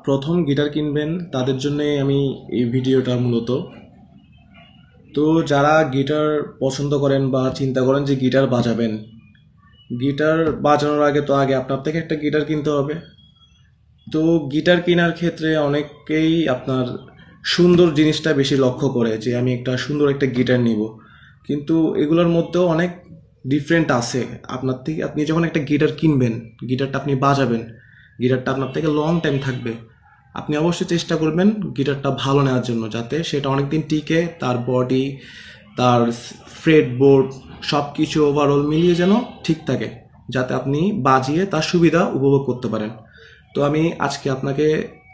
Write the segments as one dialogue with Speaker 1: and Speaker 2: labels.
Speaker 1: প্রথম গিটার কিনবেন তাদের জন্যই আমি এই ভিডিওটা মূলত। তো যারা গিটার পছন্দ করেন বা চিন্তা করেন যে গিটার বাজাবেন, গিটার বাজানোর আগে তো আপনার থেকে একটা গিটার কিনতে হবে। তো গিটার কেনার ক্ষেত্রে অনেকেই আপনার সুন্দর জিনিসটা বেশি লক্ষ্য করে যে আমি একটা সুন্দর একটা গিটার নিব, কিন্তু এগুলোর মধ্যেও অনেক ডিফারেন্ট আছে। আপনার থেকে আপনি যখন একটা গিটার কিনবেন, গিটারটা আপনি বাজাবেন, গিটারটা আপনার থেকে লং টাইম থাকবে। আপনি অবশ্যই চেষ্টা করবেন গিটারটা ভালো নেওয়ার জন্য, যাতে সেটা অনেকদিন টিকে, তার বডি, তার ফ্রেট বোর্ড সব কিছু ওভারঅল মিলিয়ে যেন ঠিক থাকে, যাতে আপনি বাজিয়ে তার সুবিধা উপভোগ করতে পারেন। তো আমি আজকে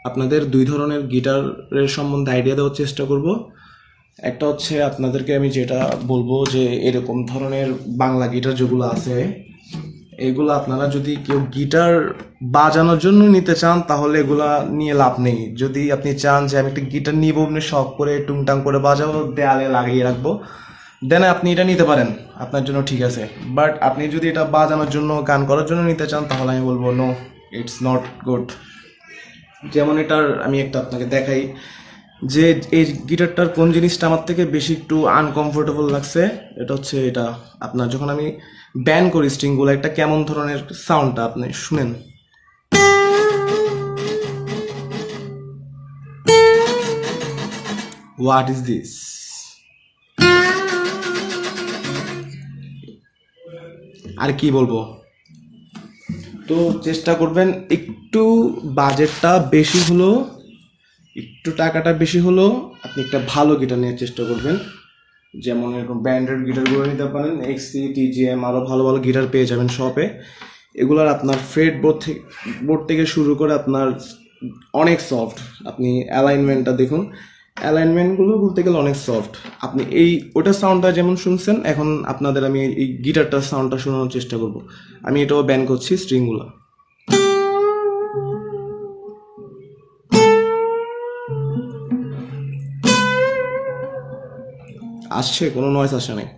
Speaker 1: আপনাদের দুই ধরনের গিটারের সম্বন্ধে আইডিয়া দেওয়ার চেষ্টা করব। একটা হচ্ছে আপনাদেরকে আমি যেটা বলবো যে এরকম ধরনের বাংলা গিটার যেগুলো আছে, এগুলো আপনারা যদি কেউ গিটার বাজানোর জন্য নিতে চান তাহলে এগুলা নিয়ে লাভ নেই। যদি আপনি চান যে আমি একটা গিটার নিব, আপনি শখ করে টুংটাং করে বাজাবো, দেয়ালে লাগিয়ে রাখবো, দেন আপনি এটা নিতে পারেন, আপনার জন্য ঠিক আছে। বাট আপনি যদি এটা বাজানোর জন্য, গান করার জন্য নিতে চান, তাহলে আমি বলবো নো, ইটস নট গুড। যেমন এটার আমি একটা আপনাকে দেখাই যে এই গিটারটার কোন জিনিসটা আমার থেকে বেশি একটু আনকমফোর্টেবল লাগছে। এটা হচ্ছে এটা আপনার যখন আমি ব্যান করি স্ট্রিংগুলো, একটা কেমন ধরনের সাউন্ডটা আপনি শুনেন। What is this? আর কি বলবো। তো চেষ্টা করবেন একটু বাজেটটা বেশি হলো, একটু টাকাটা বেশি হলো, আপনি একটা ভালো গিটার নেওয়ার চেষ্টা করবেন। যেমন এরকম ব্র্যান্ডেড গিটারগুলো নিতে পারেন, এক্সসি, টিজিএম, আরও ভালো ভালো গিটার পেয়ে যাবেন শপে। এগুলোর আপনার ফ্রেট বোর্ড থেকে শুরু করে আপনার অনেক সফট। আপনি অ্যালাইনমেন্টটা দেখুন, অ্যালাইনমেন্টগুলো বলতে গেলে অনেক সফট। আপনি ওটার সাউন্ডটা যেমন শুনছেন, এখন আপনাদের আমি এই গিটারটার সাউন্ডটা শোনানোর চেষ্টা করব। আমি এটাও ব্যান করছি স্ট্রিংগুলো। আসছে, কোনো নয়েজ আসে নাই।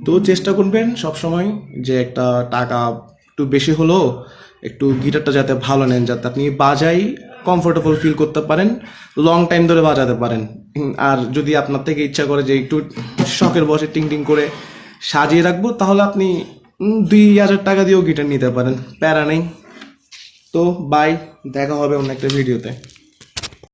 Speaker 1: তো চেষ্টা করবেন সবসময় যে একটা টাকা একটু বেশি হলো একটু গিটারটা যাতে ভালো নেন, যাতে আপনি বাজাই কমফোর্টেবল ফিল করতে পারেন, লং টাইম ধরে বাজাতে পারেন। আর যদি আপনার থেকে ইচ্ছা করে যে একটু শখের বসে টিং টিং করে সাজিয়ে রাখবো, তাহলে আপনি 2,000 টাকা দিয়েও গিটার নিতে পারেন, প্যারা নেই। তো বাই, দেখা হবে অন্য একটা ভিডিওতে।